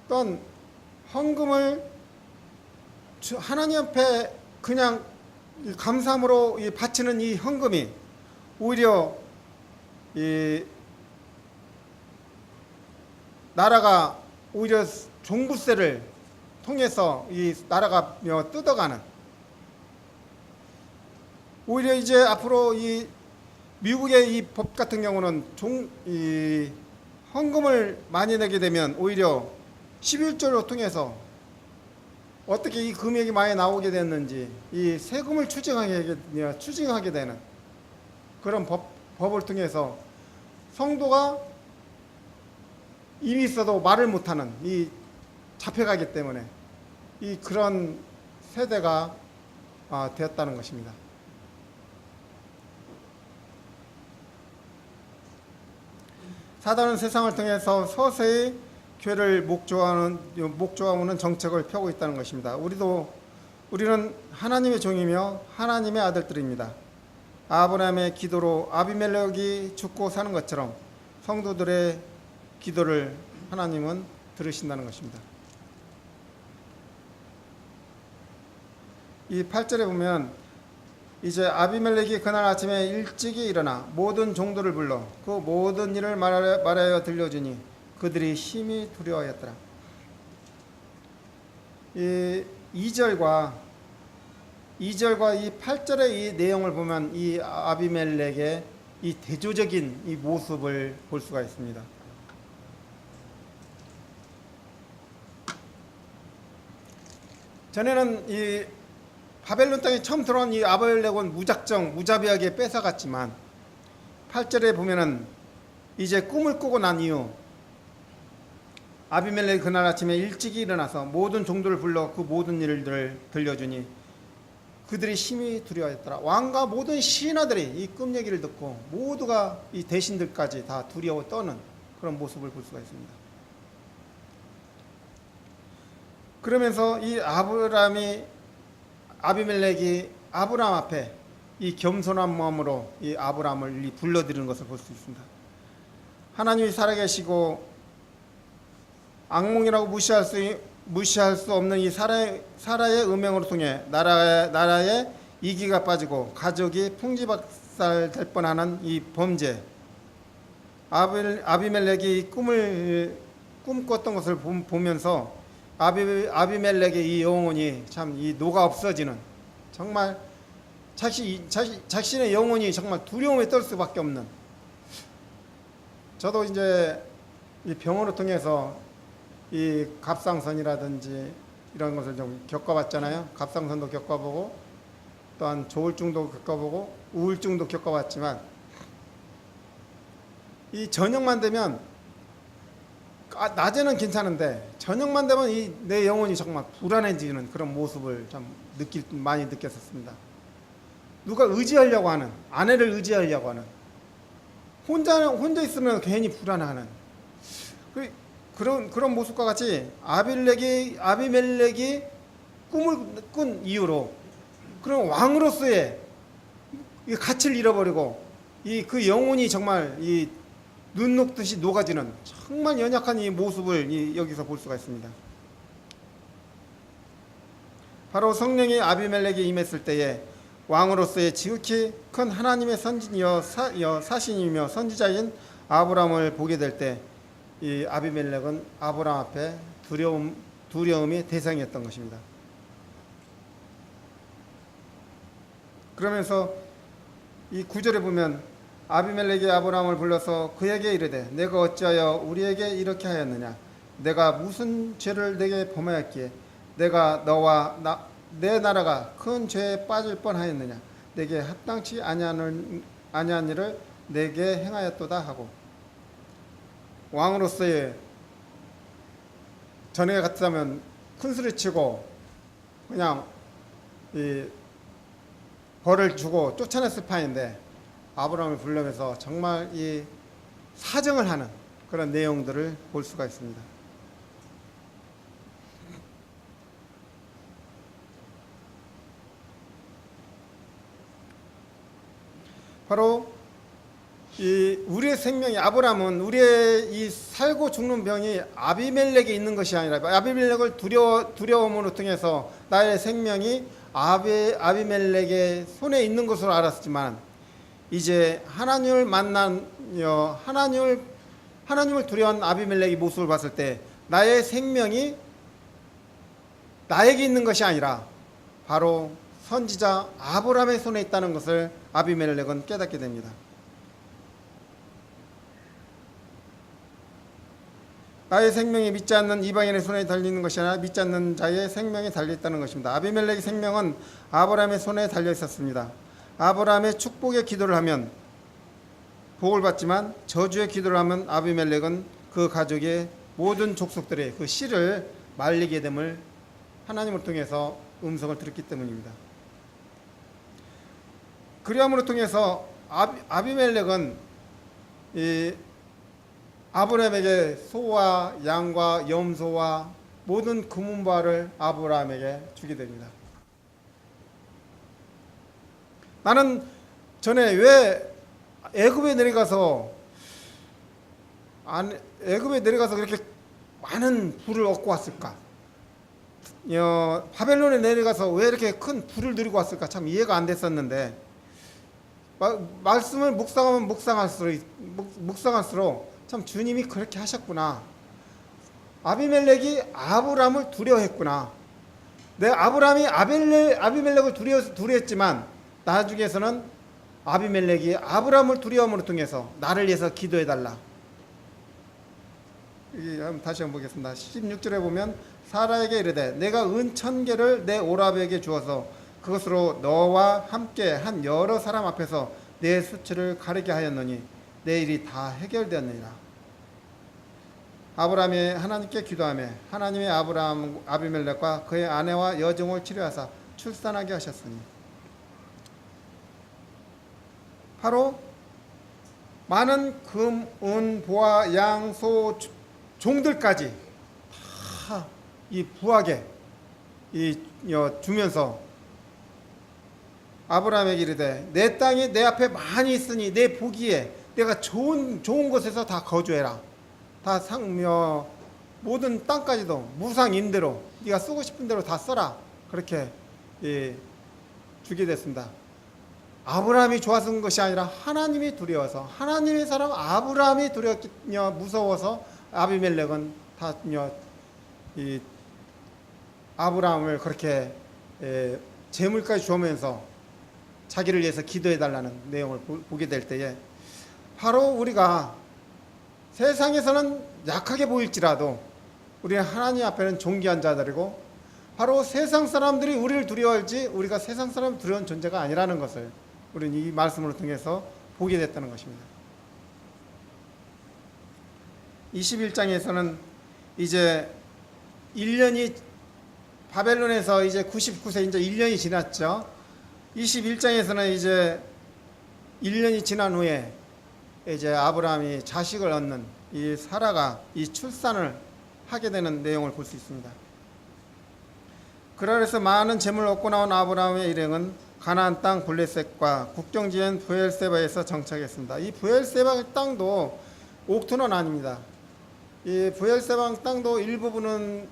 Speaker 1: 또한 헌금을 하나님 앞에 그냥 감사함으로 바치는 이 헌금이 오히려 이 나라가 오히려 종부세를 통해서 이 나라가 뜯어가는 오히려 이제 앞으로 이 미국의 이 법 같은 경우는 이 헌금을 많이 내게 되면 오히려 11조를 통해서 어떻게 이 금액이 많이 나오게 됐는지 이 세금을 추징하게 되는 그런 법을 통해서 성도가 입이 있어도 말을 못하는 이 잡혀가기 때문에 이 그런 세대가 되었다는 것입니다. 사단은 세상을 통해서 서서히 교회를 목조아오는 정책을 펴고 있다는 것입니다. 우리는 하나님의 종이며 하나님의 아들들입니다. 아브라함의 기도로 아비멜렉이 죽고 사는 것처럼 성도들의 기도를 하나님은 들으신다는 것입니다. 이 8절에 보면 이제 아비멜렉이 그날 아침에 일찍이 일어나 모든 종들을 불러 그 모든 일을 말하여 들려주니 그들이 심히 두려워하였더라. 이 2절과 이 8절의 이 내용을 보면 이 아비멜렉의 이 대조적인 이 모습을 볼 수가 있습니다. 전에는 이 바벨론 땅에 처음 들어온 이 아비멜렉은 무자비하게 뺏어갔지만 8절에 보면은 이제 꿈을 꾸고 난 이후 아비멜렉이 그날 아침에 일찍이 일어나서 모든 종들을 불러 그 모든 일들을 들려주니 그들이 심히 두려워했더라. 왕과 모든 신하들이 이 꿈 얘기를 듣고 모두가 이 대신들까지 다 두려워 떠는 그런 모습을 볼 수가 있습니다. 그러면서 이 아비멜렉이 아브라함 앞에 이 겸손한 마음으로 이 아브라함을 불러들이는 것을 볼 수 있습니다. 하나님이 살아계시고 악몽이라고 무시할 수 없는 이 사라의 음행으로 통해 나라의 이기가 빠지고 가족이 풍지박살 될 뻔하는 이 범죄, 아비멜렉이 꿈꿨던 것을 보면서 아비멜렉의 이 영혼이 참 이 녹아 없어지는, 정말 자신의 영혼이 정말 두려움에 떨 수밖에 없는. 저도 이제 이 병원을 통해서 이 갑상선이라든지 이런 것을 좀 겪어봤잖아요. 갑상선도 겪어보고 또한 조울증도 겪어보고 우울증도 겪어봤지만 이 저녁만 되면 낮에는 괜찮은데 저녁만 되면 이 내 영혼이 정말 불안해지는 그런 모습을 참 많이 느꼈었습니다. 누가 의지하려고 하는, 아내를 의지하려고 하는, 혼자 있으면 괜히 불안해하는 그런 모습과 같이 아비멜렉이 꿈을 꾼 이유로 그런 왕으로서의 이 가치를 잃어버리고 그 영혼이 정말 눈 녹듯이 녹아지는 정말 연약한 이 모습을 여기서 볼 수가 있습니다. 바로 성령이 아비멜렉에 임했을 때에 왕으로서의 지극히 큰 하나님의 선진이여 사신이며 선지자인 아브라함을 보게 될 때 이 아비멜렉은 아브라함 앞에 두려움의 대상이었던 것입니다. 그러면서 이 9절에 보면 아비멜렉이 아브라함을 불러서 그에게 이르되 내가 어찌하여 우리에게 이렇게 하였느냐 내가 무슨 죄를 내게 범하였기에 내가 너와 내 나라가 큰 죄에 빠질 뻔하였느냐 내게 합당치 아니한 일을 내게 행하였도다 하고 왕으로서의 전에 같다면 큰소리치고 그냥 이 벌을 주고 쫓아냈을 판인데 아브라함을 불러면서 정말 이 사정을 하는 그런 내용들을 볼 수가 있습니다. 바로 이 우리의 생명이 아브라함은 우리의 이 살고 죽는 병이 아비멜렉에 있는 것이 아니라 아비멜렉을 두려움으로 통해서 나의 생명이 아비멜렉의 손에 있는 것으로 알았지만 이제 하나님을 하나님을 두려워한 아비멜렉의 모습을 봤을 때 나의 생명이 나에게 있는 것이 아니라 바로 선지자 아브라함의 손에 있다는 것을 아비멜렉은 깨닫게 됩니다. 나의 생명이 믿지 않는 이방인의 손에 달리는 것이 아니라 믿지 않는 자의 생명에 달려있다는 것입니다. 아비멜렉의 생명은 아브라함의 손에 달려 있었습니다. 아브라함의 축복의 기도를 하면 복을 받지만 저주의 기도를 하면 아비멜렉은 그 가족의 모든 족속들의 그 씨를 말리게 됨을 하나님을 통해서 음성을 들었기 때문입니다. 그리함으로 통해서 아비멜렉은 이 아브라함에게 소와 양과 염소와 모든 금은보화를 아브라함에게 주게 됩니다. 나는 전에 왜 애굽에 내려가서 그렇게 많은 부를 얻고 왔을까? 바벨론에 내려가서 왜 이렇게 큰 부를 들고 왔을까? 참 이해가 안 됐었는데 말씀을 묵상하면 묵상할수록 참 주님이 그렇게 하셨구나. 아비멜렉이 아브라함을 두려워했구나. 아브라함이 아비멜렉을 두려워했지만 나중에서는 아비멜렉이 아브라함을 두려움으로 통해서 나를 위해서 기도해달라. 다시 한번 보겠습니다. 16절에 보면 사라에게 이르되 내가 은 1000개를 내 오라버에게 주어서 그것으로 너와 함께 한 여러 사람 앞에서 내 수치를 가리게 하였노니 내 일이 다 해결되었느니라. 아브라함이 하나님께 기도하며 하나님이 아비멜렉과 그의 아내와 여종을 치료하사 출산하게 하셨으니 바로 많은 금, 은, 보화, 양, 소, 종들까지 다 이 부하게 주면서 아브라함에게 이르되 내 땅이 내 앞에 많이 있으니 내 보기에 내가 좋은 곳에서 다 거주해라. 다 모든 땅까지도 무상 임대로 네가 쓰고 싶은 대로 다 써라. 그렇게 주게 됐습니다. 아브라함이 좋아서 것이 아니라 하나님이 두려워서 하나님의 사람 아브라함이 무서워서 아비멜렉은 다 아브라함을 그렇게 재물까지 주면서 자기를 위해서 기도해달라는 내용을 보게 될 때에 바로 우리가 세상에서는 약하게 보일지라도 우리는 하나님 앞에는 존귀한 자들이고 바로 세상 사람들이 우리를 두려워할지 우리가 세상 사람을 두려운 존재가 아니라는 것을 우리는 이 말씀을 통해서 보게 됐다는 것입니다. 21장에서는 이제 1년이 바벨론에서 이제 99세 이제 1년이 지났죠. 21장에서는 이제 1년이 지난 후에 이제 아브라함이 자식을 얻는 이 사라가 이 출산을 하게 되는 내용을 볼 수 있습니다. 그래서 많은 재물을 얻고 나온 아브라함의 일행은 가나안 땅 블레셋과 국경지인 브엘세바에서 정착했습니다. 이 브엘세바 땅도 옥토는 아닙니다. 이 부엘세방 땅도 일부분은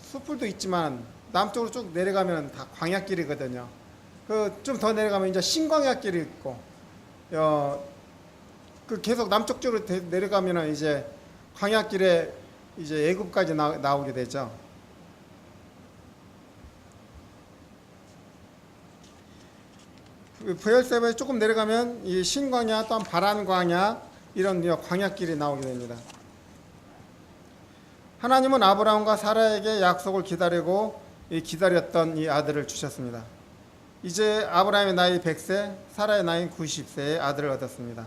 Speaker 1: 숲풀도 있지만 남쪽으로 쭉 내려가면 다 광야길이거든요. 그 좀 더 내려가면 이제 신광야길이 있고, 그 계속 남쪽 쪽으로 내려가면은 이제 광야길에 이제 애굽까지 나오게 되죠. 부엘세바에 조금 내려가면 이 신광야 또한 바란광야 이런 광야길이 나오게 됩니다. 하나님은 아브라함과 사라에게 약속을 기다렸던 이 아들을 주셨습니다. 이제 아브라함의 나이 100세, 사라의 나이 90세의 아들을 얻었습니다.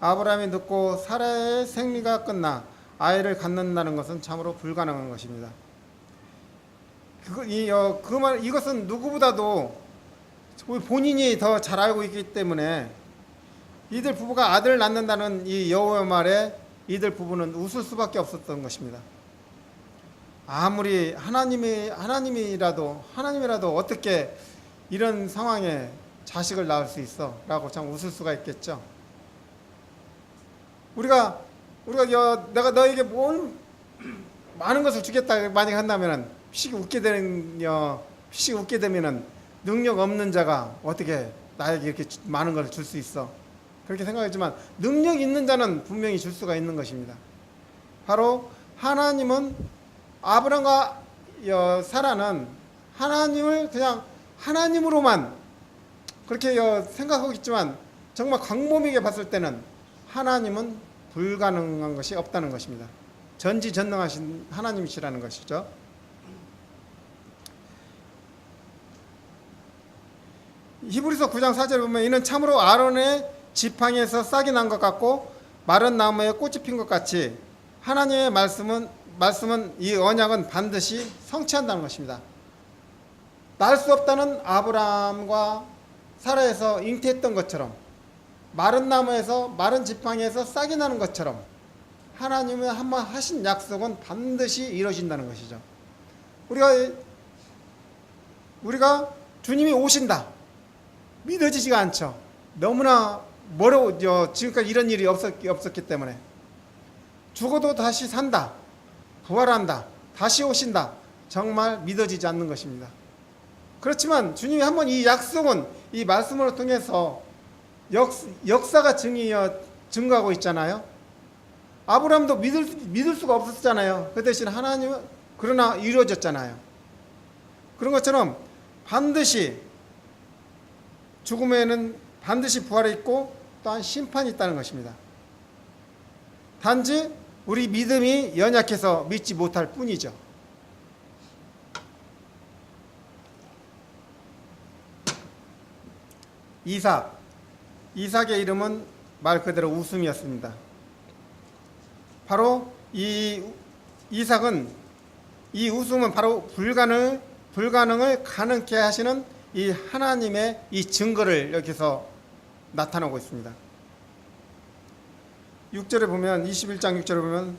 Speaker 1: 아브라함이 늙고 사라의 생리가 끝나 아이를 갖는다는 것은 참으로 불가능한 것입니다. 이것은 누구보다도 본인이 더 잘 알고 있기 때문에 이들 부부가 아들을 낳는다는 이 여호와의 말에 이들 부부는 웃을 수밖에 없었던 것입니다. 아무리 하나님이라도 어떻게 이런 상황에 자식을 낳을 수 있어? 라고 참 웃을 수가 있겠죠. 우리가 내가 너에게 많은 것을 주겠다 만약 한다면은 피식 웃게 되면은 능력 없는 자가 어떻게 나에게 이렇게 많은 걸 줄 수 있어? 그렇게 생각하지만 능력 있는 자는 분명히 줄 수가 있는 것입니다. 바로 하나님은 아브람과 사라는 하나님을 그냥 하나님으로만 그렇게 생각하고 있지만 정말 광범위하게 봤을 때는 하나님은 불가능한 것이 없다는 것입니다. 전지전능하신 하나님이시라는 것이죠. 히브리서 9장 4절에 보면 이는 참으로 아론의 지팡이에서 싹이 난 것 같고 마른 나무에 꽃이 핀 것 같이 하나님의 말씀은 이 언약은 반드시 성취한다는 것입니다. 날 수 없다는 아브라함과 사라에서 잉태했던 것처럼 마른 나무에서 마른 지팡이에서 싹이 나는 것처럼 하나님의 한번 하신 약속은 반드시 이루어진다는 것이죠. 우리가 주님이 오신다 믿어지지가 않죠. 너무나 지금까지 이런 일이 없었기 때문에 죽어도 다시 산다, 부활한다, 다시 오신다, 정말 믿어지지 않는 것입니다. 그렇지만 주님이 한번 이 약속은 이 말씀을 통해서 역사가 증거하고 있잖아요. 아브라함도 믿을 수가 없었잖아요. 그 대신 하나님은 그러나 이루어졌잖아요. 그런 것처럼 반드시 죽음에는 반드시 부활이 있고 또한 심판이 있다는 것입니다. 단지 우리 믿음이 연약해서 믿지 못할 뿐이죠. 이삭의 이름은 말 그대로 웃음이었습니다. 바로 이 웃음은 바로 불가능을 가능케 하시는 이 하나님의 이 증거를 여기서 나타나고 있습니다. 6절에 보면 21장 6절에 보면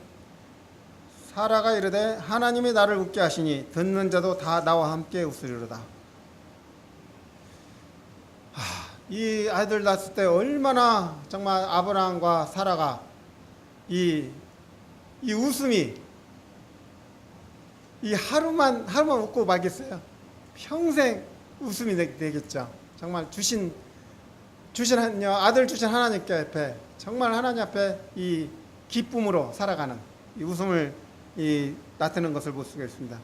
Speaker 1: 사라가 이르되 하나님이 나를 웃게 하시니 듣는 자도 다 나와 함께 웃으리로다. 이 아이들 낳았을 때 얼마나 정말 아브라함과 사라가 이 웃음이 이 하루만 웃고 말겠어요. 평생 웃음이 되겠죠. 정말 아들 주신 하나님께 앞에 정말 하나님 앞에 이 기쁨으로 살아가는 이 웃음을 나타내는 것을 볼 수가 있습니다.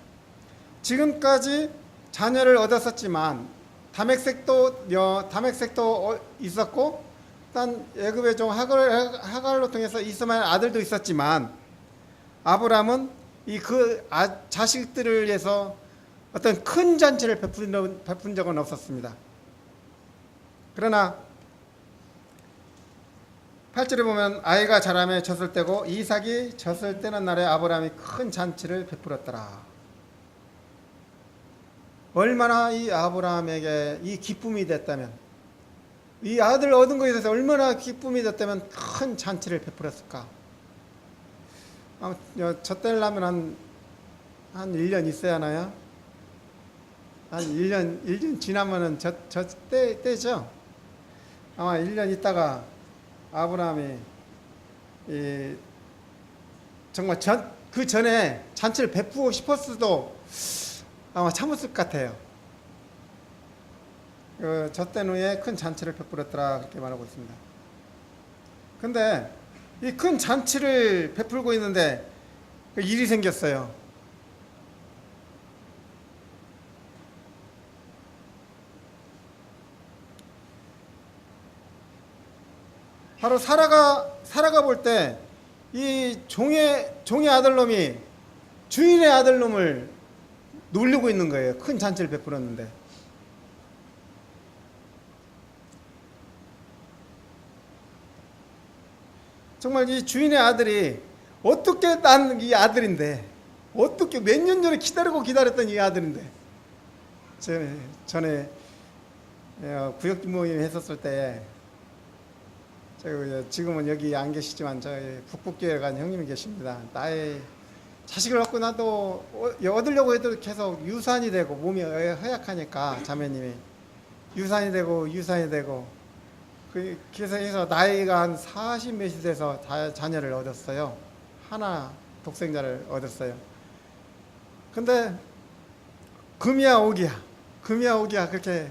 Speaker 1: 지금까지 자녀를 얻었었지만 다맥색도 있었고 단 애굽의 종 하갈로 통해서 이스마엘 아들도 있었지만 아브라함은 자식들을 위해서 어떤 큰 잔치를 베푼 적은 없었습니다. 그러나 8절에 보면 아이가 자라매 젖을 때고 이삭이 젖을 때는 날에 아브라함이 큰 잔치를 베풀었더라. 얼마나 이 아브라함에게 이 기쁨이 됐다면, 이 아들 얻은 것에 대해서 얼마나 기쁨이 됐다면 큰 잔치를 베풀었을까. 젖대려면 한 1년 있어야 하나요? 한 1년 지나면은 때죠. 아마 1년 있다가 아브라함이 이 정말 그 전에 잔치를 베푸고 싶었어도 아마 참았을 것 같아요. 젖된 후에 큰 잔치를 베풀었더라 그렇게 말하고 있습니다. 근데 이 큰 잔치를 베풀고 있는데 일이 생겼어요. 바로 사라가 볼 때 이 종의 아들놈이 주인의 아들놈을 놀리고 있는 거예요. 큰 잔치를 베풀었는데. 정말 이 주인의 아들이 어떻게 난 이 아들인데, 어떻게 몇 년 전에 기다렸던 이 아들인데, 전에 구역 모임 했었을 때, 지금은 여기 안 계시지만 저희 북북교회 간 형님이 계십니다. 나의 자식을 얻고 나도 얻으려고 해도 계속 유산이 되고 몸이 허약하니까 자매님이 유산이 되고 그래서 해서 나이가 한 40 몇이 돼서 자녀를 얻었어요. 하나 독생자를 얻었어요. 근데 금이야 오기야 그렇게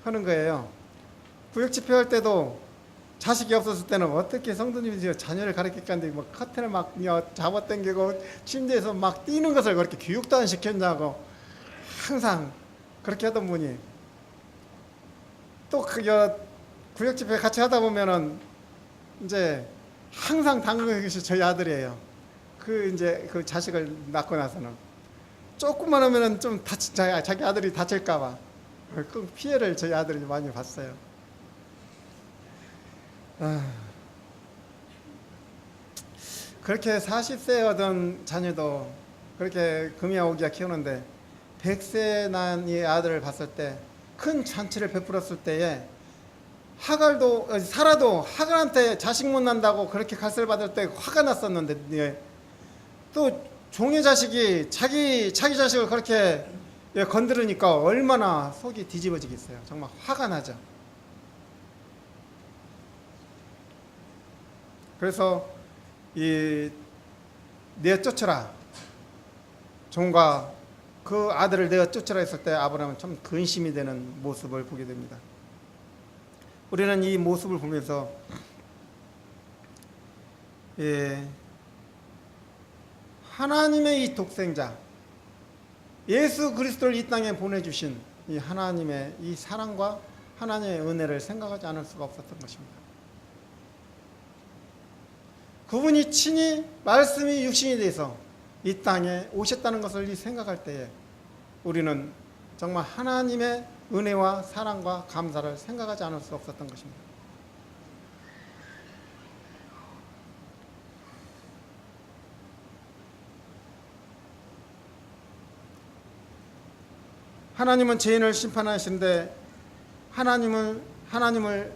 Speaker 1: 하는 거예요. 구역 집회할 때도 자식이 없었을 때는 어떻게 성도님이 자녀를 가르치는데 뭐 커튼을 막 잡아당기고 침대에서 막 뛰는 것을 그렇게 교육도 안 시켰냐고 항상 그렇게 하던 분이 또 구역 집회 같이 하다 보면은 이제 항상 당근한 것이 저희 아들이에요. 그 자식을 낳고 나서는 조금만 하면은 좀 자기 아들이 다칠까봐 그 피해를 저희 아들이 많이 봤어요. 그렇게 40세 얻은 자녀도 그렇게 금이야 오기야 키우는데 100세 난 이 아들을 봤을 때 큰 잔치를 베풀었을 때에 사라도 하갈한테 자식 못 난다고 그렇게 갈세를 받을 때 화가 났었는데 또 종의 자식이 자기 자식을 그렇게 건드리니까 얼마나 속이 뒤집어지겠어요. 정말 화가 나죠. 그래서 내어 쫓으라 종과 그 아들을 내어 쫓으라 했을 때 아브라함은 참 근심이 되는 모습을 보게 됩니다. 우리는 이 모습을 보면서 하나님의 이 독생자 예수 그리스도를 이 땅에 보내주신 이 하나님의 이 사랑과 하나님의 은혜를 생각하지 않을 수가 없었던 것입니다. 그분이 친히 말씀이 육신이 돼서 이 땅에 오셨다는 것을 생각할 때에 우리는 정말 하나님의 은혜와 사랑과 감사를 생각하지 않을 수 없었던 것입니다. 하나님은 죄인을 심판하시는데 하나님을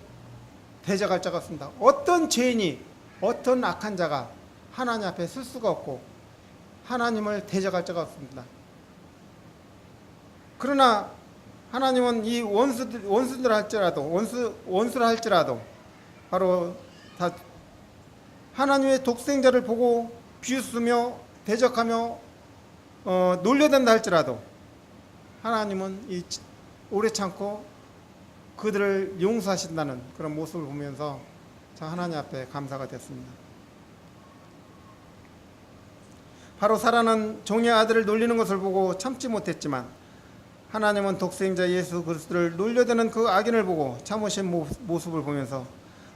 Speaker 1: 대적할 자가 없습니다. 어떤 죄인이 어떤 악한 자가 하나님 앞에 설 수가 없고 하나님을 대적할 자가 없습니다. 그러나 하나님은 이 원수를 할지라도 바로 다 하나님의 독생자를 보고 비웃으며 대적하며 놀려댄다 할지라도 하나님은 오래 참고 그들을 용서하신다는 그런 모습을 보면서 참 하나님 앞에 감사가 됐습니다. 바로 사라는 종의 아들을 놀리는 것을 보고 참지 못했지만 하나님은 독생자 예수 그리스도를 놀려대는 그 악인을 보고 참으신 모습을 보면서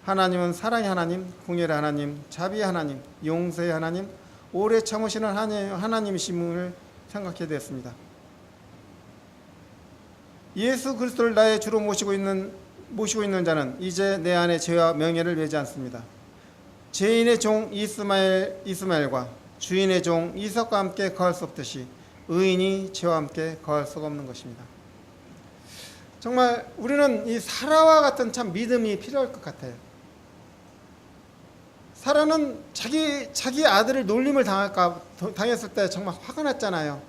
Speaker 1: 하나님은 사랑의 하나님, 궁예의 하나님, 자비의 하나님, 용서의 하나님, 오래 참으시는 하나님이심을 생각하게 되었습니다. 예수 그리스도를 나의 주로 모시고 있는 자는 이제 내 안에 죄와 명예를 매지 않습니다. 죄인의 종 이스마엘과 주인의 종 이삭과 함께 거할 수 없듯이 의인이 죄와 함께 거할 수가 없는 것입니다. 정말 우리는 이 사라와 같은 참 믿음이 필요할 것 같아요. 사라는 자기 아들을 놀림을 당했을 때 정말 화가 났잖아요.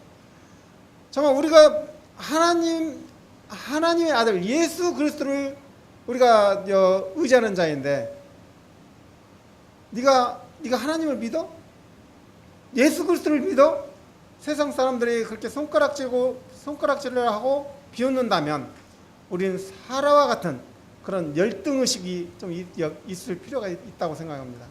Speaker 1: 정말 우리가 하나님의 아들 예수 그리스도를 우리가 의지하는 자인데 네가 네가 하나님을 믿어? 예수 그리스도를 믿어? 세상 사람들이 그렇게 손가락질을 하고 비웃는다면 우리는 사라와 같은 그런 열등의식이 좀 있을 필요가 있다고 생각합니다.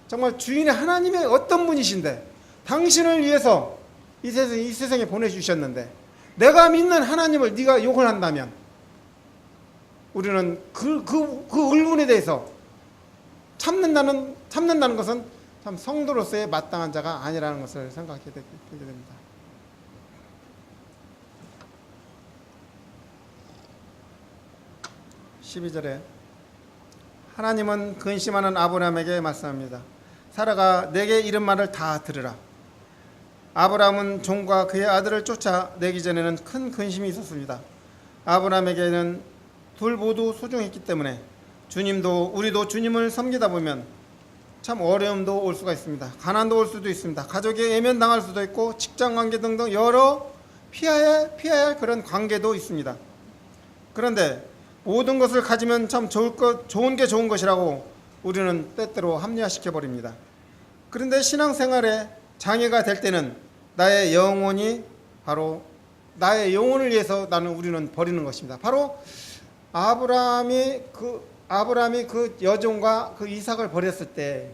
Speaker 1: 정말 주인의 하나님의 어떤 분이신데 당신을 위해서 이 세상에 보내주셨는데 내가 믿는 하나님을 네가 욕을 한다면 우리는 그 의문에 대해서 참는다는 것은 참 성도로서의 마땅한 자가 아니라는 것을 생각하게 됩니다. 12절에 하나님은 근심하는 아브라함에게 말씀합니다. 사라가 내게 이런 말을 다 들으라. 아브라함은 종과 그의 아들을 쫓아 내기 전에는 큰 근심이 있었습니다. 아브라함에게는 둘 모두 소중했기 때문에 주님도 우리도 주님을 섬기다 보면 참 어려움도 올 수가 있습니다. 가난도 올 수도 있습니다. 가족에 외면당할 수도 있고 직장관계 등등 여러 피해야 할 그런 관계도 있습니다. 그런데 모든 것을 가지면 참 좋은 게 좋은 것이라고 우리는 때때로 합리화시켜버립니다. 그런데 신앙생활에 장애가 될 때는 나의 영혼을 위해서 우리는 버리는 것입니다. 바로 아브라함이 그 여종과 그 이삭을 버렸을 때,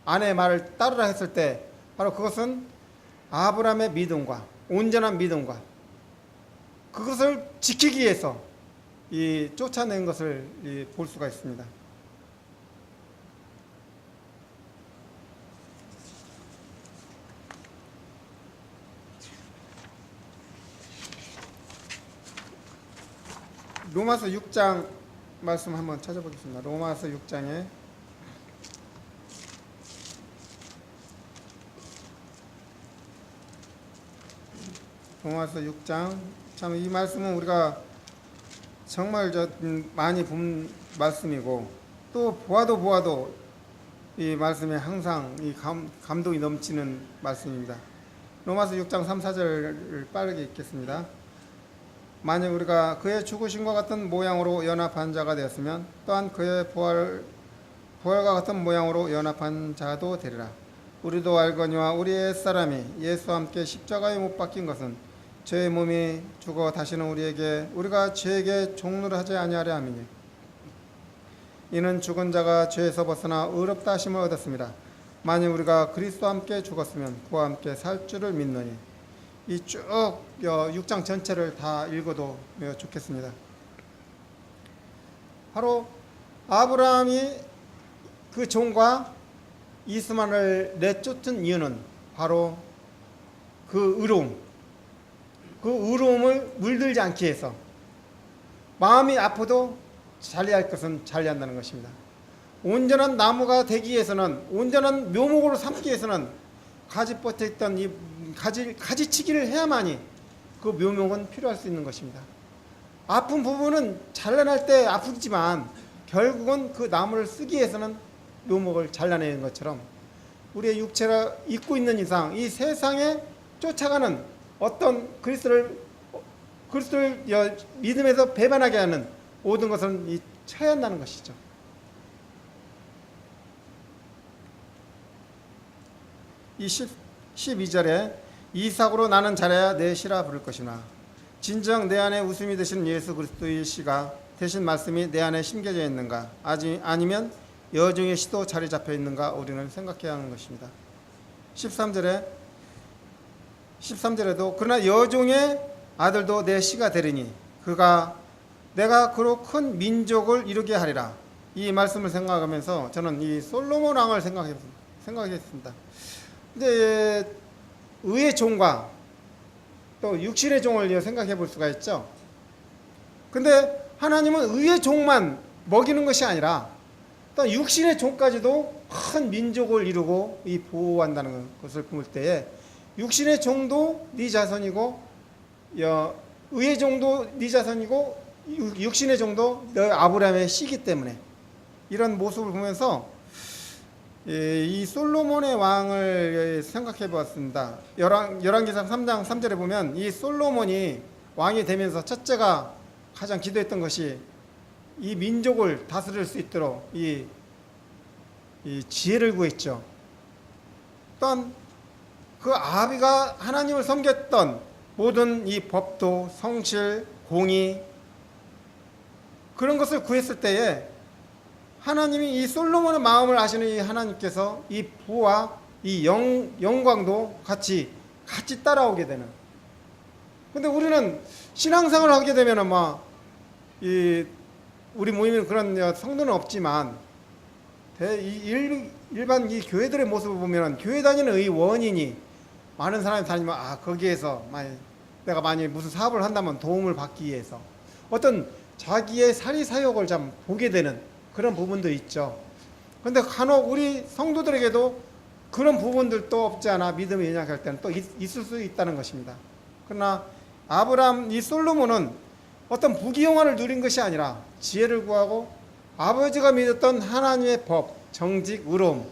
Speaker 1: 아내의 말을 따르라 했을 때, 바로 그것은 아브라함의 믿음과 온전한 믿음과 그것을 지키기 위해서 쫓아낸 것을 볼 수가 있습니다. 로마서 6장 말씀 한번 찾아보겠습니다. 로마서 6장에 로마서 6장 참 이 말씀은 우리가 정말 많이 본 말씀이고 또 보아도 이 말씀에 항상 이 감동이 넘치는 말씀입니다. 로마서 6장 3, 4절을 빠르게 읽겠습니다. 만약 우리가 그의 죽으심과 같은 모양으로 연합한 자가 되었으면 또한 그의 부활과 같은 모양으로 연합한 자도 되리라. 우리도 알거니와 우리의 옛사람이 예수와 함께 십자가에 못 박힌 것은 죄의 몸이 죽어 다시는 우리가 죄에게 종노를 하지 아니하려 함이니 이는 죽은 자가 죄에서 벗어나 의롭다 하심을 얻었습니다. 만약 우리가 그리스도와 함께 죽었으면 그와 함께 살 줄을 믿노니. 이 쭉 6장 전체를 다 읽어도 좋겠습니다. 바로 아브라함이 그 종과 이스마엘을 내쫓은 이유는 바로 그 의로움을 물들지 않기 위해서 마음이 아파도 잘리할 것은 잘리한다는 것입니다. 온전한 나무가 되기 위해서는, 온전한 묘목으로 삼기 위해서는 가지뻗어 있던 이 가지치기를 해야만이 그 묘목은 필요할 수 있는 것입니다. 아픈 부분은 잘라낼 때 아프지만 결국은 그 나무를 쓰기 위해서는 묘목을 잘라내는 것처럼 우리의 육체가 있고 있는 이상 이 세상에 쫓아가는 어떤 그리스도를 믿음에서 배반하게 하는 모든 것은 쳐야 한다는 것이죠. 이 12절에 이삭으로 나는 잘해야 내 시라 부를 것이나 진정 내 안에 웃음이 되시는 예수 그리스도의 시가 되신 말씀이 내 안에 심겨져 있는가 아니면 여종의 시도 자리 잡혀 있는가 우리는 생각해야 하는 것입니다. 13절에도 그러나 여종의 아들도 내 시가 되리니 내가 그로 큰 민족을 이루게 하리라. 이 말씀을 생각하면서 저는 이 솔로몬 왕을 생각했습니다. 이제 의의 종과 또 육신의 종을 생각해 볼 수가 있죠. 근데 하나님은 의의 종만 먹이는 것이 아니라 또 육신의 종까지도 큰 민족을 이루고 보호한다는 것을 볼 때에 육신의 종도 네 자손이고 의의 종도 네 자손이고 육신의 종도 너 아브라함의 씨기 때문에 이런 모습을 보면서 이 솔로몬의 왕을 생각해 보았습니다. 열왕기상 3장 3절에 보면 이 솔로몬이 왕이 되면서 첫째가 가장 기도했던 것이 이 민족을 다스릴 수 있도록 이 이 지혜를 구했죠. 또한 그 아비가 하나님을 섬겼던 모든 이 법도, 성실, 공의 그런 것을 구했을 때에 하나님이 이 솔로몬의 마음을 아시는 이 하나님께서 이 부와 이 영광도 같이 따라오게 되는. 근데 우리는 신앙생활을 하게 되면은 우리 모임에는 그런 성도는 없지만 일반 이 교회들의 모습을 보면 교회 다니는 이 원인이 많은 사람이 다니면 거기에서 내가 만약에 무슨 사업을 한다면 도움을 받기 위해서 어떤 자기의 사리사욕을 좀 보게 되는 그런 부분도 있죠. 그런데 간혹 우리 성도들에게도 그런 부분들도 없지 않아 믿음이 연약할 때는 또 있을 수 있다는 것입니다. 그러나 아브라함, 이 솔로몬은 어떤 부귀영화를 누린 것이 아니라 지혜를 구하고 아버지가 믿었던 하나님의 법, 정직, 의로움,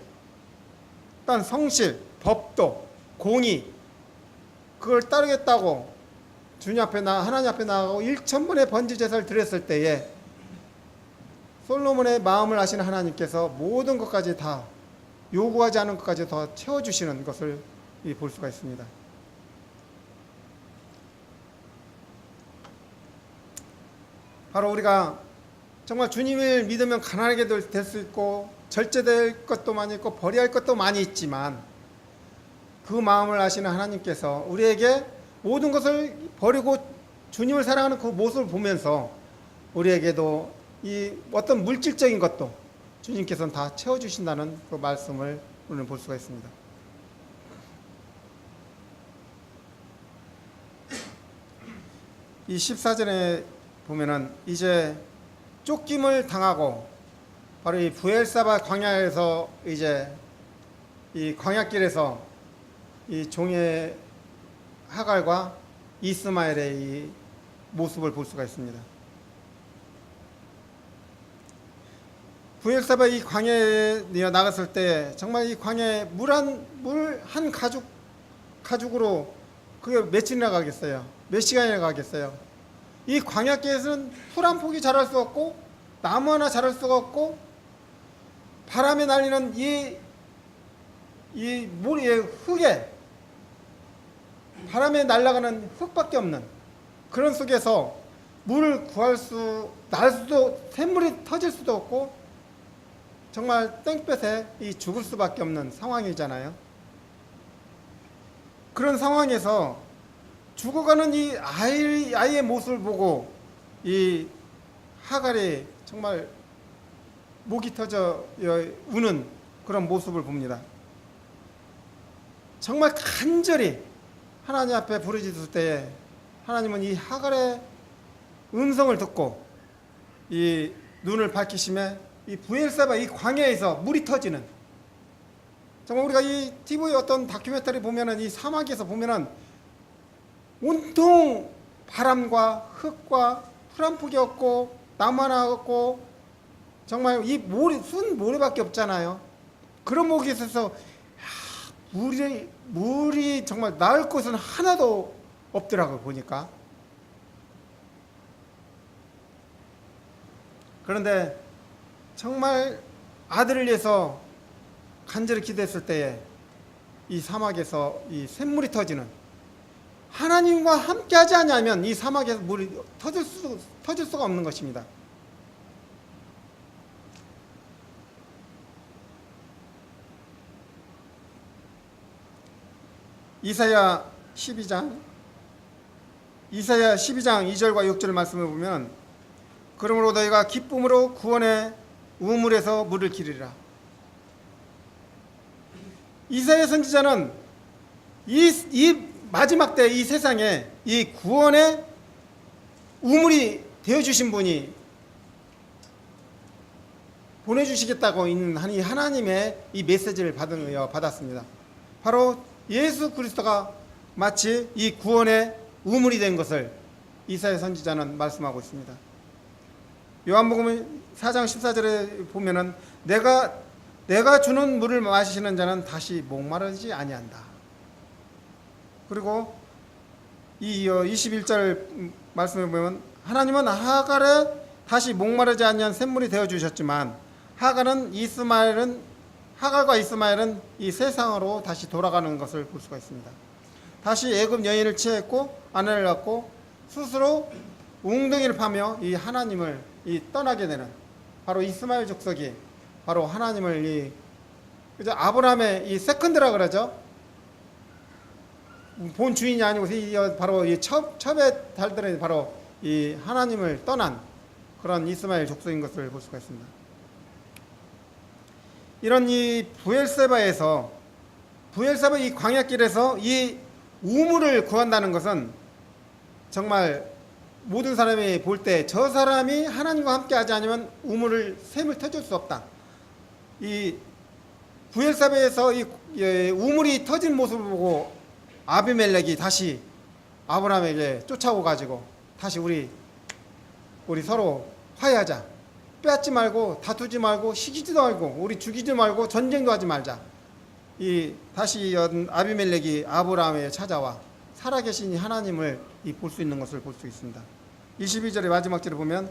Speaker 1: 또한 성실, 법도, 공의 그걸 따르겠다고 하나님 앞에 나가고 1,000번의 번지제사를 드렸을 때에 솔로몬의 마음을 아시는 하나님께서 모든 것까지 다 요구하지 않은 것까지 더 채워주시는 것을 볼 수가 있습니다. 바로 우리가 정말 주님을 믿으면 가난하게 될 수 있고 절제될 것도 많이 있고 버려야 할 것도 많이 있지만 그 마음을 아시는 하나님께서 우리에게 모든 것을 버리고 주님을 사랑하는 그 모습을 보면서 우리에게도 이 어떤 물질적인 것도 주님께서는 다 채워주신다는 그 말씀을 오늘 볼 수가 있습니다. 이 14절에 보면은 이제 쫓김을 당하고 바로 이 부엘사바 광야에서 이제 이 광야길에서 이 종의 하갈과 이스마엘의 이 모습을 볼 수가 있습니다. 부엘사바 이 광야에 나갔을 때 정말 이 광야에 물 한 가죽으로 그게 며칠이나 가겠어요? 몇 시간이나 가겠어요? 이 광야길에서는 풀 한 폭이 자랄 수 없고 나무 하나 자랄 수가 없고 바람에 날리는 이 모리의 흙에 바람에 날아가는 흙밖에 없는 그런 속에서 물을 샘물이 터질 수도 없고 정말 땡볕에 죽을 수밖에 없는 상황이잖아요. 그런 상황에서 죽어가는 이 아이의 모습을 보고 이 하갈이 정말 목이 터져 우는 그런 모습을 봅니다. 정말 간절히 하나님 앞에 부르짖을 때에 하나님은 이 하갈의 음성을 듣고 이 눈을 밝히심에 이 부엘사바 이 광야에서 물이 터지는, 정말 우리가 이 TV 어떤 다큐멘터리 보면은 이 사막에서 보면은 온통 바람과 흙과 풀 한 폭이 없고 나무 하나 없고 정말 이 순 모래밖에 없잖아요. 그런 목에 있어서 물이 정말 나을 곳은 하나도 없더라고요, 보니까. 그런데 정말 아들을 위해서 간절히 기도했을 때에 이 사막에서 이 샘물이 터지는, 하나님과 함께 하지 않으면 이 사막에서 물이 터질 수가 없는 것입니다. 이사야 12장 2절과 6절 말씀을 보면, 그러므로 너희가 기쁨으로 구원의 우물에서 물을 기르리라. 이사야 선지자는 이 마지막 때 이 세상에 이 구원의 우물이 되어주신 분이 보내주시겠다고 있는 이 하나님의 이 메시지를 받았습니다. 바로 예수 그리스도가 마치 이 구원의 우물이 된 것을 이사야 선지자는 말씀하고 있습니다. 요한복음 4장 14절에 보면은 내가 주는 물을 마시는 자는 다시 목마르지 아니한다. 그리고 이 21절 말씀에 보면, 하나님은 하갈에 다시 목마르지 아니한 샘물이 되어 주셨지만 하갈은 이스마엘은 하갈과 이스마엘은 이 세상으로 다시 돌아가는 것을 볼 수가 있습니다. 다시 애굽 여인을 취했고 아내를 갖고 스스로 웅덩이를 파며 이 하나님을 떠나게 되는 바로 이스마엘 족속이 바로 하나님을 그죠? 아브라함의 이 세컨드라 그러죠. 본 주인이 아니고 바로 이 첩의 달들은 바로 이 하나님을 떠난 그런 이스마엘 족속인 것을 볼 수가 있습니다. 이런 이 브엘세바 이 광야길에서 이 우물을 구한다는 것은 정말 모든 사람이 볼 때 저 사람이 하나님과 함께 하지 않으면 샘을 터질 수 없다. 이 브엘세바에서 이 우물이 터진 모습을 보고 아비멜렉이 다시 아브라함에게 쫓아오 가지고 다시 우리 서로 화해하자. 빼앗지 말고 다투지 말고 시기지도 말고 우리 죽이지 말고 전쟁도 하지 말자. 다시 아비멜렉이 아브라함에 찾아와 살아계신 하나님을 볼 수 있는 것을 볼 수 있습니다. 22절의 마지막 절을 보면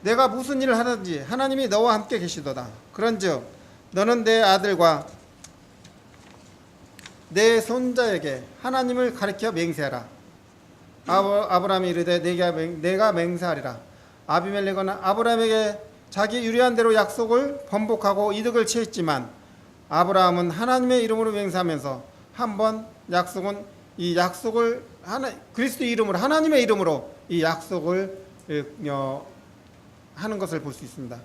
Speaker 1: 내가 무슨 일을 하든지 하나님이 너와 함께 계시도다. 그런즉 너는 내 아들과 내 손자에게 하나님을 가리켜 맹세하라. 아브라함이 이르되 내가 맹세하리라. 아비멜렉은 아브라함에게 자기 유리한 대로 약속을 번복하고 이득을 취했지만 아브라함은 하나님의 이름으로 맹세하면서 한번 그리스도 이름으로 하나님의 이름으로 이 약속을 하는 것을 볼 수 있습니다.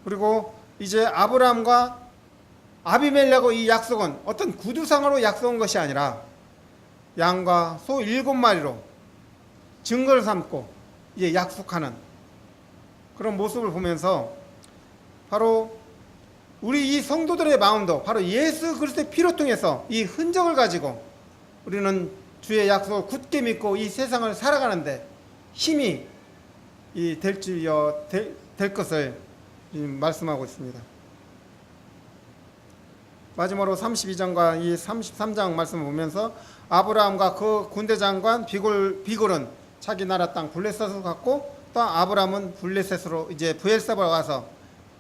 Speaker 1: 그리고 이제 아브라함과 아비멜렉의 이 약속은 어떤 구두상으로 약속한 것이 아니라 양과 소 7마리로 증거를 삼고 이제 약속하는 그런 모습을 보면서 바로 우리 이 성도들의 마음도 바로 예수 그리스도의 피로 통해서 이 흔적을 가지고 우리는 주의 약속을 굳게 믿고 이 세상을 살아가는데 힘이 될 것을 말씀하고 있습니다. 마지막으로 32장과 이 33장 말씀을 보면서 아브라함과 그 군대 장관 비골은 자기 나라 땅 블레셋으로 갔고 또 아브라함은 블레셋으로 이제 브엘세바로 가서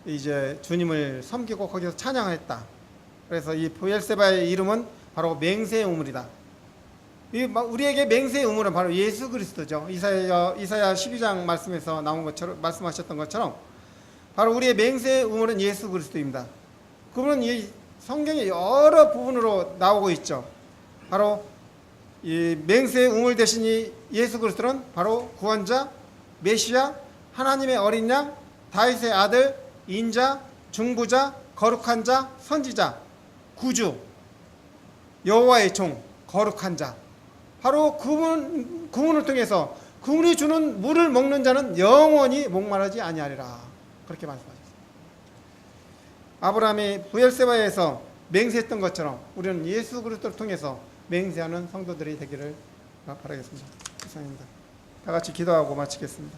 Speaker 1: 이제 주님을 섬기고 거기서 찬양했다. 그래서 이 브엘세바의 이름은 바로 맹세의 우물이다. 우리에게 맹세의 우물은 바로 예수 그리스도죠. 이사야 12장 말씀에서 나온 것처럼 말씀하셨던 것처럼 바로 우리의 맹세의 우물은 예수 그리스도입니다. 그분은 이 성경의 여러 부분으로 나오고 있죠. 바로 이 맹세의 우물 대신 예수 그리스도는 바로 구원자, 메시아, 하나님의 어린 양, 다윗의 아들, 인자, 중보자, 거룩한 자, 선지자, 구주, 여호와의 종, 거룩한 자. 바로 그분을 통해서 그분이 주는 물을 먹는 자는 영원히 목마르지 아니하리라. 그렇게 말씀하셨습니다. 아브라함이 브엘세바에서 맹세했던 것처럼 우리는 예수 그리스도를 통해서 맹세하는 성도들이 되기를 바라겠습니다. 이상입니다. 다 같이 기도하고 마치겠습니다.